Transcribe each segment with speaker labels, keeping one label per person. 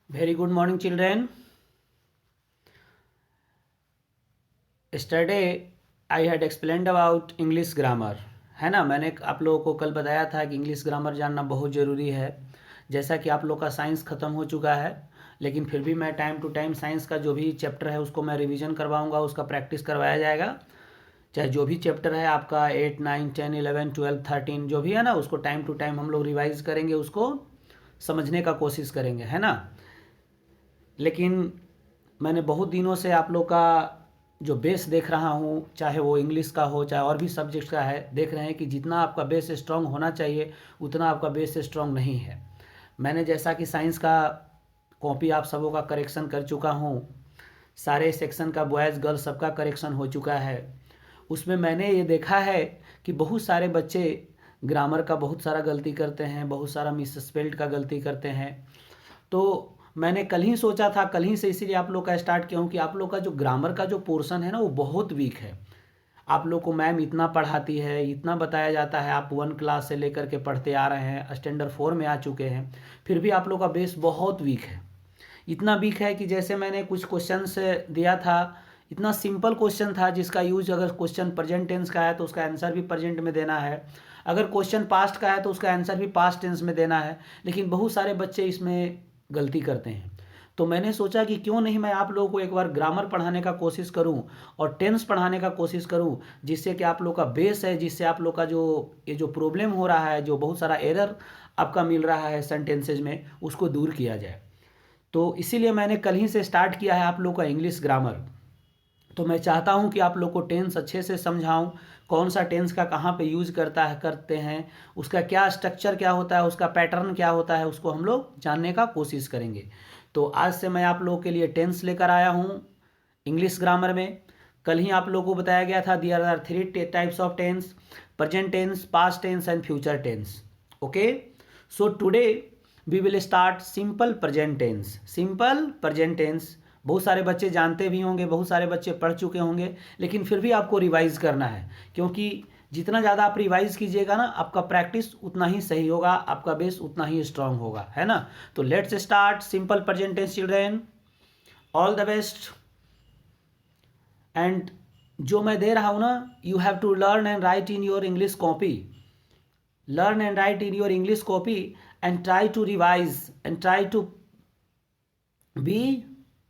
Speaker 1: Very good morning, children. Yesterday I had explained about English grammar. है ना, मैंने आप लोगों को कल बताया था कि इंग्लिश ग्रामर जानना बहुत ज़रूरी है। जैसा कि आप लोग का साइंस ख़त्म हो चुका है, लेकिन फिर भी मैं टाइम टू टाइम साइंस का जो भी चैप्टर है उसको मैं रिवीजन करवाऊंगा, उसका प्रैक्टिस करवाया जाएगा। चाहे जो भी चैप्टर है आपका 8, 9, 10, 11, 12, 13 जो भी है ना, उसको टाइम टू टाइम हम लोग रिवाइज करेंगे, उसको समझने का कोशिश करेंगे, है ना। लेकिन मैंने बहुत दिनों से आप लोग का जो बेस देख रहा हूँ, चाहे वो इंग्लिश का हो चाहे और भी सब्जेक्ट का है, देख रहे हैं कि जितना आपका बेस स्ट्रांग होना चाहिए उतना आपका बेस स्ट्रांग नहीं है। मैंने जैसा कि साइंस का कॉपी आप सबों का करेक्शन कर चुका हूँ, सारे सेक्शन का बॉयज़ गर्ल्स सबका करेक्शन हो चुका है। उसमें मैंने ये देखा है कि बहुत सारे बच्चे ग्रामर का बहुत सारा गलती करते हैं, बहुत सारा मिसस्पेल्ड का गलती करते हैं। तो मैंने कल ही सोचा था, कल ही से इसीलिए आप लोग का स्टार्ट किया हूँ कि आप लोग का जो ग्रामर का जो पोर्शन है ना वो बहुत वीक है। आप लोग को मैम इतना पढ़ाती है, इतना बताया जाता है, आप 1 क्लास से लेकर के पढ़ते आ रहे हैं, स्टैंडर्ड 4 में आ चुके हैं, फिर भी आप लोग का बेस बहुत वीक है। इतना वीक है कि जैसे मैंने कुछ क्वेश्चन दिया था, इतना सिंपल क्वेश्चन था जिसका यूज, अगर क्वेश्चन प्रेजेंट टेंस का है तो उसका आंसर भी प्रेजेंट में देना है, अगर क्वेश्चन पास्ट का है तो उसका आंसर भी पास्ट टेंस में देना है, लेकिन बहुत सारे बच्चे इसमें गलती करते हैं। तो मैंने सोचा कि क्यों नहीं मैं आप लोगों को एक बार ग्रामर पढ़ाने का कोशिश करूं और टेंस पढ़ाने का कोशिश करूं, जिससे कि आप लोग का बेस है, जिससे आप लोग का जो ये जो प्रॉब्लम हो रहा है, जो बहुत सारा एरर आपका मिल रहा है सेंटेंसेज में, उसको दूर किया जाए। तो इसीलिए मैंने कल ही से स्टार्ट किया है आप लोग का इंग्लिश ग्रामर। तो मैं चाहता हूं कि आप लोग को टेंस अच्छे से समझाऊं, कौन सा टेंस का कहाँ पे यूज करते हैं, उसका क्या स्ट्रक्चर क्या होता है, उसका पैटर्न क्या होता है, उसको हम लोग जानने का कोशिश करेंगे। तो आज से मैं आप लोगों के लिए टेंस लेकर आया हूँ इंग्लिश ग्रामर में। कल ही आप लोगों को बताया गया था there are 3 types of tense: present tense, past tense and future tense. Okay, so today we will start simple present tense. Simple present tense बहुत सारे बच्चे जानते भी होंगे, बहुत सारे बच्चे पढ़ चुके होंगे, लेकिन फिर भी आपको रिवाइज करना है, क्योंकि जितना ज़्यादा आप रिवाइज कीजिएगा ना, आपका प्रैक्टिस उतना ही सही होगा, आपका बेस उतना ही स्ट्रांग होगा, है ना। तो let's start simple present tense children, all the best. And जो मैं दे रहा हूँ ना, you have to learn and write in your English copy, learn and write in your English copy and try to revise and try to be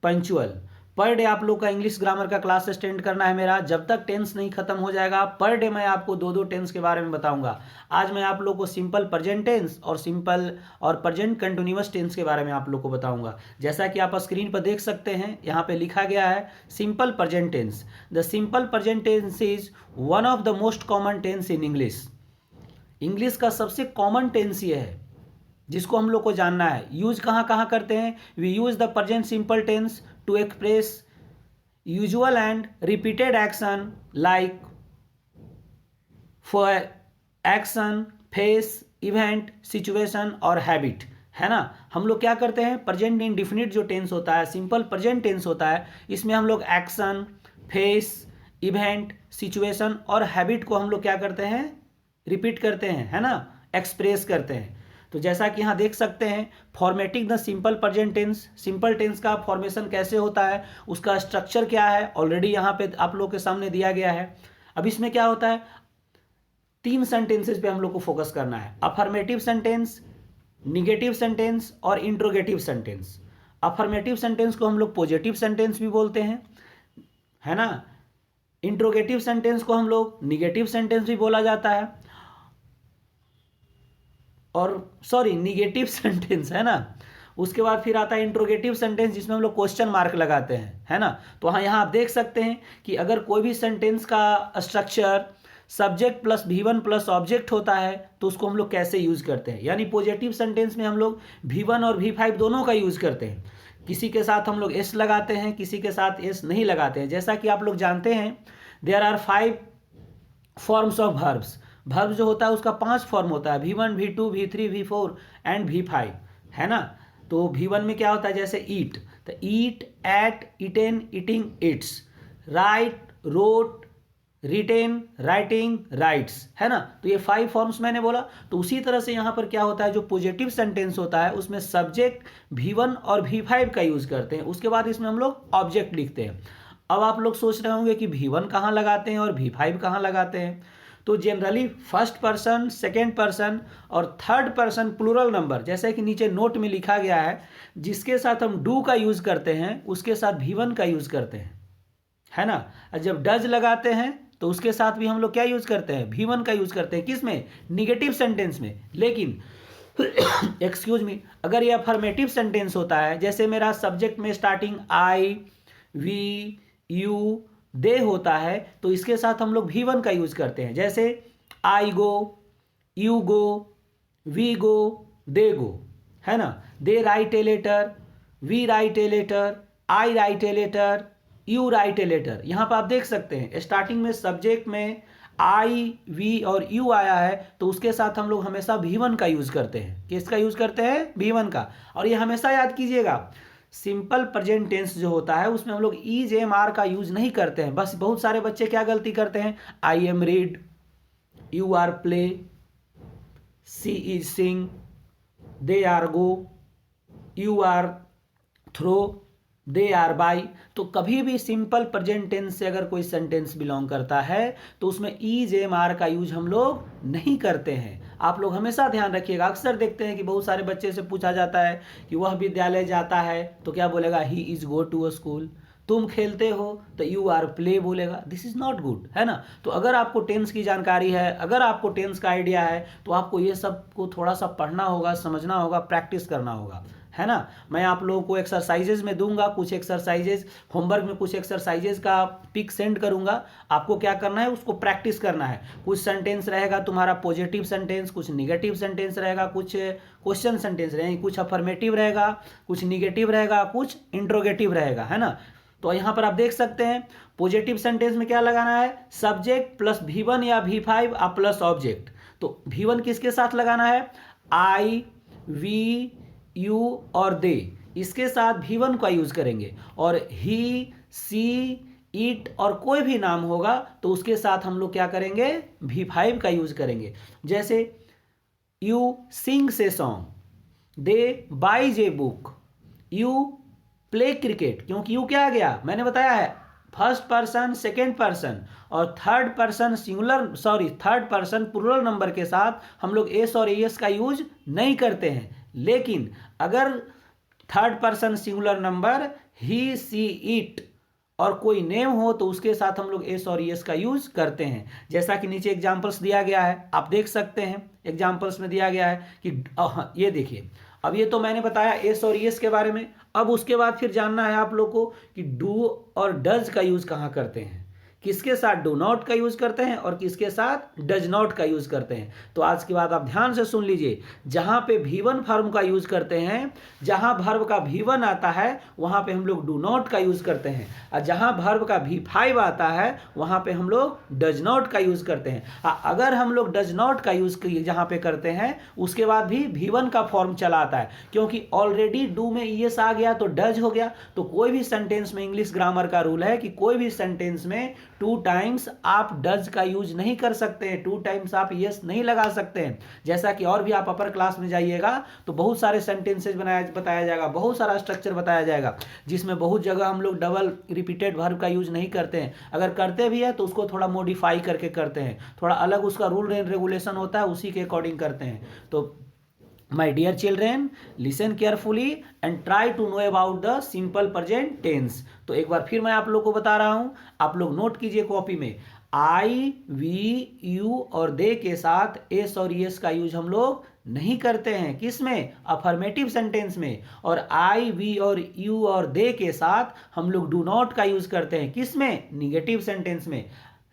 Speaker 1: punctual। Per day आप लोग का English grammar का क्लास अटेंड करना है मेरा, जब तक tense नहीं खत्म हो जाएगा। पर डे मैं आपको 2-2 टेंस के बारे में बताऊंगा। आज मैं आप लोग को सिंपल प्रेजेंट टेंस और सिंपल और प्रेजेंट कंटिन्यूअस टेंस के बारे में आप लोग को बताऊंगा। जैसा कि आप स्क्रीन पर देख सकते हैं, यहाँ पे लिखा गया है simple present tense. The simple present tense is one of the most common tense in English. English का सबसे कॉमन टेंस ये है जिसको हम लोग को जानना है। यूज कहाँ कहाँ करते हैं? We use the present simple tense to express usual and repeated action like for action, face, event, situation और हैबिट, है ना। हम लोग क्या करते हैं, प्रेजेंट इंडिफिनिट जो टेंस होता है, सिंपल प्रेजेंट टेंस होता है, इसमें हम लोग एक्शन, फेस, इवेंट, सिचुएशन और हैबिट को हम लोग क्या करते हैं, रिपीट करते हैं, है ना, एक्सप्रेस करते हैं। तो जैसा कि यहाँ देख सकते हैं, formatting the simple present tense, simple tense का फॉर्मेशन कैसे होता है, उसका स्ट्रक्चर क्या है, ऑलरेडी यहाँ पे आप लोग के सामने दिया गया है। अब इसमें क्या होता है, 3 सेंटेंसेस पे हम लोग को फोकस करना है: अफर्मेटिव सेंटेंस, निगेटिव सेंटेंस और इंट्रोगेटिव सेंटेंस। अफर्मेटिव सेंटेंस को हम लोग पॉजिटिव सेंटेंस भी बोलते हैं, है ना। इंट्रोगेटिव सेंटेंस को हम लोग निगेटिव सेंटेंस भी बोला जाता है, और सॉरी निगेटिव सेंटेंस, है ना। उसके बाद फिर आता है इंट्रोगेटिव सेंटेंस, जिसमें हम लोग क्वेश्चन मार्क लगाते हैं, है ना। तो हाँ, यहाँ आप देख सकते हैं कि अगर कोई भी सेंटेंस का structure subject plus V1 plus object होता है तो उसको हम लोग कैसे यूज करते हैं। यानी पॉजिटिव सेंटेंस में हम लोग V1 और V5 दोनों का यूज करते हैं। किसी के साथ हम लोग एस लगाते हैं, किसी के साथ एस नहीं लगाते हैं। जैसा कि आप लोग जानते हैं, there are 5 forms of verbs. Verb जो होता है उसका 5 फॉर्म होता है: V1, V2, V3, V4 and V5, है ना। तो V1 में क्या होता है, जैसे ईट, तो eat, ate, eaten, eating, eats, write, wrote, written, writing, writes, है ना। तो ये 5 फॉर्म्स मैंने बोला। तो उसी तरह से यहाँ पर क्या होता है, जो पॉजिटिव सेंटेंस होता है उसमें सब्जेक्ट V1 और V5 का यूज करते हैं, उसके बाद इसमें हम लोग ऑब्जेक्ट लिखते हैं। अब आप लोग सोच रहे होंगे कि V1 कहाँ लगाते हैं और V5 कहाँ लगाते हैं। तो generally first person, second person और थर्ड पर्सन प्लूरल नंबर, जैसे कि नीचे नोट में लिखा गया है, जिसके साथ हम डू का यूज करते हैं उसके साथ V1 का यूज करते हैं, है ना। और जब डज लगाते हैं तो उसके साथ भी हम लोग क्या यूज करते हैं, V1 का यूज करते हैं। किसमें, निगेटिव सेंटेंस में। लेकिन एक्सक्यूज मी, अगर ये अफर्मेटिव सेंटेंस होता है, जैसे मेरा सब्जेक्ट में स्टार्टिंग आई, वी, यू, दे होता है, तो इसके साथ हम लोग V1 का यूज करते हैं। जैसे आई गो, you go, we go, they go, है ना। They write a letter, we write a letter, I write a letter, you write a letter. यहाँ पर आप देख सकते हैं स्टार्टिंग में सब्जेक्ट में आई, वी और यू आया है, तो उसके साथ हम लोग हमेशा V1 का यूज करते हैं। किसका यूज करते हैं, V1 का। और ये हमेशा याद कीजिएगा, सिंपल प्रेजेंट टेंस जो होता है उसमें हम लोग ईज एम आर का यूज नहीं करते हैं। बस बहुत सारे बच्चे क्या गलती करते हैं, I am read, you are play, she is sing, they are go, you are throw, they are buy. तो कभी भी सिंपल प्रेजेंट टेंस से अगर कोई सेंटेंस बिलोंग करता है तो उसमें ईज एम आर का यूज हम लोग नहीं करते हैं। आप लोग हमेशा ध्यान रखिएगा। अक्सर देखते हैं कि बहुत सारे बच्चे से पूछा जाता है कि वह विद्यालय जाता है तो क्या बोलेगा, he is go to a school. तुम खेलते हो तो यू आर प्ले बोलेगा। दिस इज नॉट गुड, है ना। तो अगर आपको टेंस की जानकारी है, अगर आपको टेंस का आइडिया है, तो आपको ये सब को थोड़ा सा पढ़ना होगा, समझना होगा, प्रैक्टिस करना होगा, है ना। मैं आप लोगों को एक्सरसाइजेज में दूंगा, कुछ एक्सरसाइजेज होमवर्क में, कुछ एक्सरसाइजेज का पिक सेंड करूंगा। आपको क्या करना है, उसको प्रैक्टिस करना है। कुछ सेंटेंस रहेगा तुम्हारा पॉजिटिव सेंटेंस, कुछ निगेटिव सेंटेंस रहेगा, कुछ क्वेश्चन सेंटेंस रहेंगे, कुछ अफर्मेटिव रहेगा, कुछ निगेटिव रहेगा, कुछ इंट्रोगेटिव रहेगा, है ना। तो यहाँ पर आप देख सकते हैं पॉजिटिव सेंटेंस में क्या लगाना है, सब्जेक्ट प्लस V1 या V5 और प्लस ऑब्जेक्ट। तो V1 किसके साथ लगाना है, आई, वी, यू और दे, इसके साथ V1 का यूज करेंगे। और ही, सी, इट और कोई भी नाम होगा तो उसके साथ हम लोग क्या करेंगे, V5 का यूज करेंगे। जैसे you sings a song, they buys a book, you play cricket. क्योंकि यू क्या आ गया, मैंने बताया है फर्स्ट पर्सन, सेकेंड पर्सन और third person singular, sorry third person plural number के साथ हम लोग एस और एस का यूज नहीं करते हैं। लेकिन अगर third person singular number he, she, it और कोई नेम हो तो उसके साथ हम लोग एस और एस का यूज करते हैं। जैसा कि नीचे एग्जांपल्स दिया गया है, आप देख सकते हैं एग्जांपल्स में दिया गया है कि ये देखिए, अब ये तो मैंने बताया एस और एस के बारे में। अब उसके बाद फिर जानना है आप लोग को कि डू और डज का यूज कहाँ करते हैं, किसके साथ डू नॉट का यूज करते हैं और किसके साथ डज नॉट का यूज करते हैं। तो आज के बाद आप ध्यान से सुन लीजिए, जहां पे V1 फॉर्म का यूज करते हैं, जहां वर्ब का V1 आता है वहां पे हम लोग डू नॉट का यूज करते हैं, और जहां वर्ब का V5 आता है वहां पे हम लोग डज नॉट का यूज करते हैं। अगर हम लोग डज नॉट का यूज जहां पे करते हैं उसके बाद भी V1 का फॉर्म चला आता है, क्योंकि ऑलरेडी डू में ईएस आ गया तो डज हो गया। तो कोई भी सेंटेंस में इंग्लिश ग्रामर का रूल है कि कोई भी सेंटेंस में 2 टाइम्स आप डज का यूज नहीं कर सकते हैं, 2 टाइम्स आप यस नहीं लगा सकते हैं। जैसा कि और भी आप अपर क्लास में जाइएगा तो बहुत सारे सेंटेंसेज बताया जाएगा, बहुत सारा स्ट्रक्चर बताया जाएगा, जिसमें बहुत जगह हम लोग डबल रिपीटेड वर्ब का यूज नहीं करते हैं। अगर करते भी है तो उसको थोड़ा मॉडिफाई करके करते हैं, थोड़ा अलग उसका रूल एंड रेगुलेशन होता है, उसी के अकॉर्डिंग करते हैं। तो My dear children, listen carefully and try to know about the simple present tense। तो एक बार फिर मैं आप लोग को बता रहा हूं, आप लोग नोट कीजिए कॉपी में। आई, वी, यू और दे के साथ एस और एस का यूज हम लोग नहीं करते हैं। किस में, अफर्मेटिव सेंटेंस में। और आई, वी और यू और दे के साथ हम लोग डू नॉट का यूज करते हैं। किस में, निगेटिव सेंटेंस में,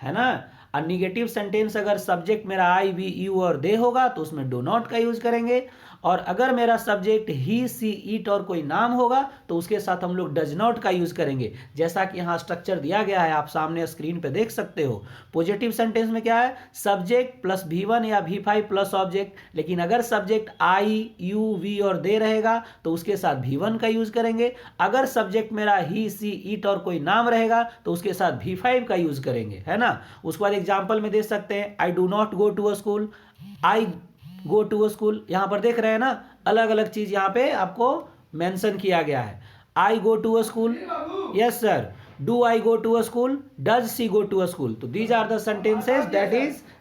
Speaker 1: है ना। और निगेटिव सेंटेंस अगर सब्जेक्ट मेरा आई, वी, यू और दे होगा तो उसमें डू नॉट का यूज करेंगे। और अगर मेरा सब्जेक्ट ही, सी, इट और कोई नाम होगा तो उसके साथ हम लोग डज नॉट का यूज करेंगे। जैसा कि यहाँ स्ट्रक्चर दिया गया है, आप सामने स्क्रीन पे देख सकते हो। पॉजिटिव सेंटेंस में क्या है, सब्जेक्ट प्लस V1 या V5 प्लस ऑब्जेक्ट, लेकिन अगर सब्जेक्ट आई, यू, वी और दे रहेगा तो उसके साथ V1 का यूज करेंगे। अगर सब्जेक्ट मेरा ही, सी, इट और कोई नाम रहेगा तो उसके साथ V5 का यूज करेंगे, है ना। उसके बाद एग्जाम्पल में दे सकते हैं, I do not go to a school, I go to a school. यहां पर देख रहे हैं ना, अलग अलग चीज यहां पे आपको मेंशन किया गया है। I go to a school, yes sir. Do I go to a school, does she go to a school. तो these are the sentences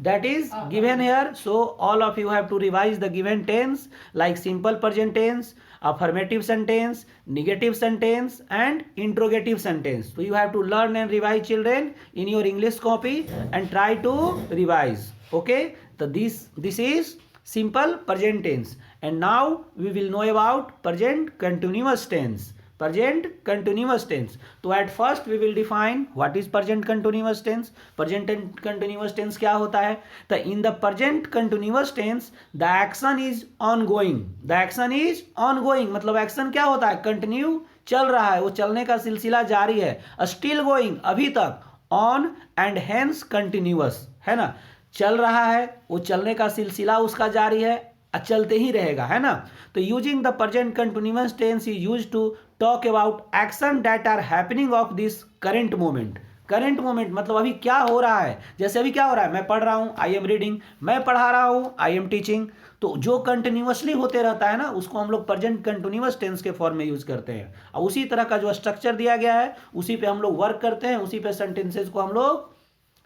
Speaker 1: that is given here. So all of you have to revise the given tense like simple present tense, affirmative sentence, negative sentence and interrogative sentence. So you have to learn and revise, children, in your English copy and try to revise. Okay, so this is simple present tense, and now we will know about present continuous tense. Present continuous tense. तो at first we will define what is present continuous tense. Present continuous tense क्या होता है? तो in the present continuous tense the action is ongoing. The action is ongoing मतलब action क्या होता है? Continue, चल रहा है, वो चलने का सिलसिला जारी है। Still going, अभी तक। On and hence continuous, है ना। चल रहा है, वो चलने का सिलसिला उसका जारी है, चलते ही रहेगा, है ना। तो using the present continuous tense is used to talk about action that are happening of this current moment. Current moment मतलब अभी क्या हो रहा है। जैसे अभी क्या हो रहा है, मैं पढ़ रहा हूं, आई एम रीडिंग, मैं पढ़ा रहा हूं, आई एम टीचिंग। तो जो कंटिन्यूअसली होते रहता है ना, उसको हम लोग प्रेजेंट कंटिन्यूअस टेंस के फॉर्म में यूज करते हैं। और उसी तरह का जो स्ट्रक्चर दिया गया है उसी पे हम लोग वर्क करते हैं, उसी पे सेंटेंसेस को हम लोग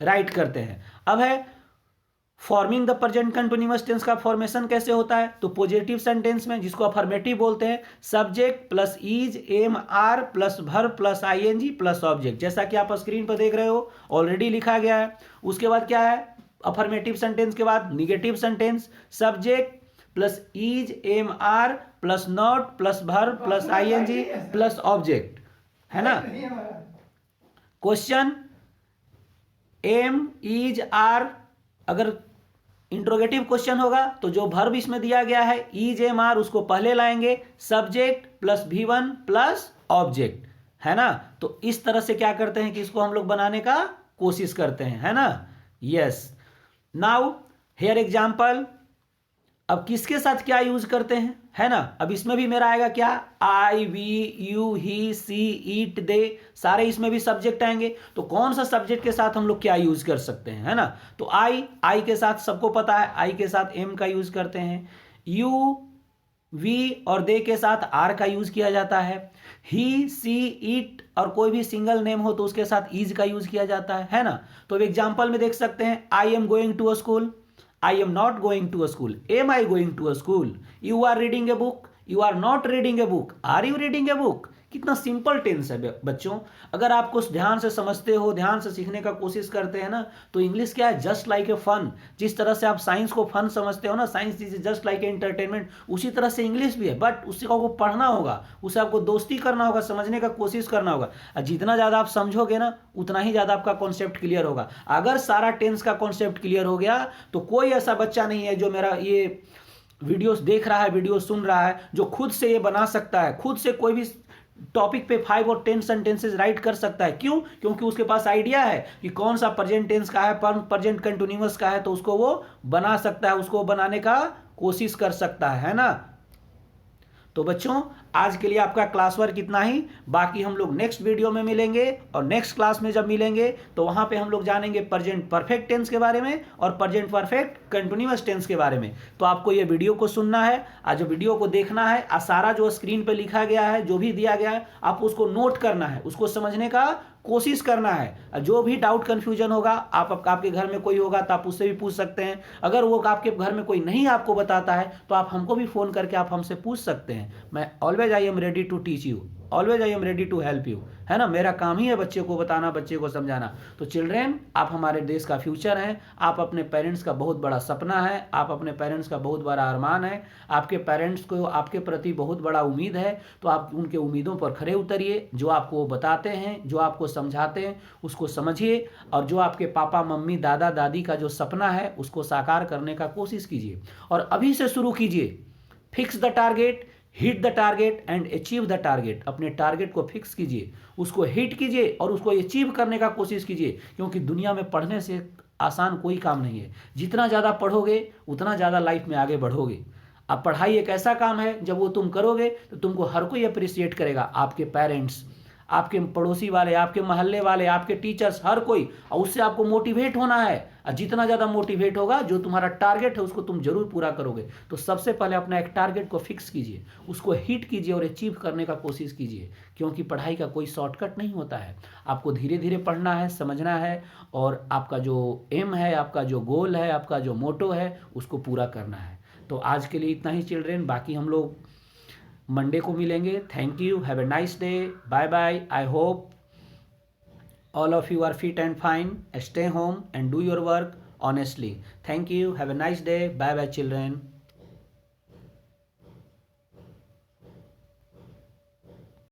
Speaker 1: राइट करते हैं। अब है forming the present continuous tense का फॉर्मेशन कैसे होता है। तो पॉजिटिव सेंटेंस में, जिसको अफर्मेटिव बोलते हैं, subject plus is, am, are plus verb plus ING plus object, जैसा कि आप स्क्रीन पर देख रहे हो, ऑलरेडी लिखा गया है। उसके बाद क्या है, अफर्मेटिव सेंटेंस के बाद negative sentence, subject plus is, am, are plus not plus verb plus ING plus object, है ना। क्वेश्चन, एम, इज, आर, अगर इंट्रोगेटिव क्वेश्चन होगा तो जो वर्ब इसमें दिया गया है इज, एम, आर, उसको पहले लाएंगे, subject plus V1 plus object, है ना। तो इस तरह से क्या करते हैं कि इसको हम लोग बनाने का कोशिश करते हैं, है ना। Yes, now here example. अब किसके साथ क्या यूज करते हैं, है ना। अब इसमें भी मेरा आएगा क्या, I, we, you, he, she, it, they, सारे इसमें भी सब्जेक्ट आएंगे। तो कौन सा सब्जेक्ट के साथ हम लोग क्या यूज कर सकते हैं, है ना। तो आई के साथ सबको पता है, आई के साथ एम का यूज करते हैं। यू, वी और दे के साथ आर का यूज किया जाता है। ही, सी, इट और कोई भी सिंगल नेम हो तो उसके साथ इज का यूज किया जाता है ना। तो अब एग्जाम्पल में देख सकते हैं, I am going to a school, I am not going to a school. Am I going to a school? You are reading a book. You are not reading a book. Are you reading a book? कितना simple tense है बच्चों। अगर आपको ध्यान से समझते हो, ध्यान से सीखने का कोशिश करते हैं ना, तो इंग्लिश क्या है, जस्ट लाइक ए फन। जिस तरह से आप साइंस को फन समझते हो ना, science is just like a entertainment, उसी तरह से इंग्लिश भी है। बट उससे आपको पढ़ना होगा, उसे आपको दोस्ती करना होगा, समझने का कोशिश करना होगा। और जितना ज़्यादा आप समझोगे ना, उतना ही ज़्यादा आपका कॉन्सेप्ट क्लियर होगा। अगर सारा टेंस का कॉन्सेप्ट क्लियर हो गया तो कोई ऐसा बच्चा नहीं है जो मेरा ये वीडियोस देख रहा है, वीडियो सुन रहा है, जो खुद से ये बना सकता है, खुद से कोई भी टॉपिक पे 5 और 10 सेंटेंसेस राइट कर सकता है। क्यों? क्योंकि उसके पास आइडिया है कि कौन सा प्रेजेंट टेंस का है, प्रेजेंट कंटिन्यूअस का है, तो उसको वो बना सकता है, उसको बनाने का कोशिश कर सकता है ना। तो बच्चों, आज के लिए आपका क्लास वर्क इतना ही। बाकी हम लोग नेक्स्ट वीडियो में मिलेंगे, और नेक्स्ट क्लास में जब मिलेंगे तो वहां पे हम लोग जानेंगे प्रेजेंट परफेक्ट टेंस के बारे में और प्रेजेंट परफेक्ट कंटिन्यूअस टेंस के बारे में। तो आपको ये वीडियो को सुनना है, आज जो वीडियो को देखना है, सारा जो स्क्रीन पे लिखा गया है, जो भी दिया गया है, आप उसको नोट करना है, उसको समझने का कोशिश करना है। जो भी डाउट कंफ्यूजन होगा, आपके घर में कोई होगा तो आप उससे भी पूछ सकते हैं। अगर वो आपके घर में कोई नहीं आपको बताता है तो आप हमको भी फोन करके आप हमसे पूछ सकते हैं। मैं always I am ready to teach you, always I am ready to help you, है ना। मेरा काम ही है बच्चे को बताना, बच्चे को समझाना। तो चिल्ड्रेन, आप हमारे देश का फ्यूचर हैं, आप अपने पेरेंट्स का बहुत बड़ा सपना है, आप अपने पेरेंट्स का बहुत बड़ा अरमान है, आपके पेरेंट्स को आपके प्रति बहुत बड़ा उम्मीद है। तो आप उनके उम्मीदों पर खरे उतरिए, जो आपको वो बताते हैं, जो आपको समझाते हैं, उसको समझिए, और जो आपके पापा मम्मी दादा दादी का जो सपना है उसको साकार करने का कोशिश कीजिए। और अभी से शुरू कीजिए, fix the target, hit the target and achieve the target. अपने टारगेट को फिक्स कीजिए, उसको हिट कीजिए और उसको अचीव करने का कोशिश कीजिए, क्योंकि दुनिया में पढ़ने से आसान कोई काम नहीं है। जितना ज़्यादा पढ़ोगे उतना ज़्यादा लाइफ में आगे बढ़ोगे। अब पढ़ाई एक ऐसा काम है, जब वो तुम करोगे तो तुमको हर कोई अप्रिशिएट करेगा, आपके पेरेंट्स, आपके पड़ोसी वाले, आपके मोहल्ले वाले, आपके टीचर्स, हर कोई। और उससे आपको मोटिवेट होना है, और जितना ज़्यादा मोटिवेट होगा, जो तुम्हारा टारगेट है उसको तुम जरूर पूरा करोगे। तो सबसे पहले अपना एक टारगेट को फिक्स कीजिए, उसको हिट कीजिए और अचीव करने का कोशिश कीजिए, क्योंकि पढ़ाई का कोई शॉर्टकट नहीं होता है। आपको धीरे धीरे पढ़ना है, समझना है, और आपका जो एम है, आपका जो गोल है, आपका जो मोटो है, उसको पूरा करना है। तो आज के लिए इतना ही चिल्ड्रेन, बाकी हम लोग मंडे को मिलेंगे। Thank you, have a nice day, bye bye. I hope all of you are fit and fine. Stay home and do your work honestly. Thank you, have a nice day, bye bye children.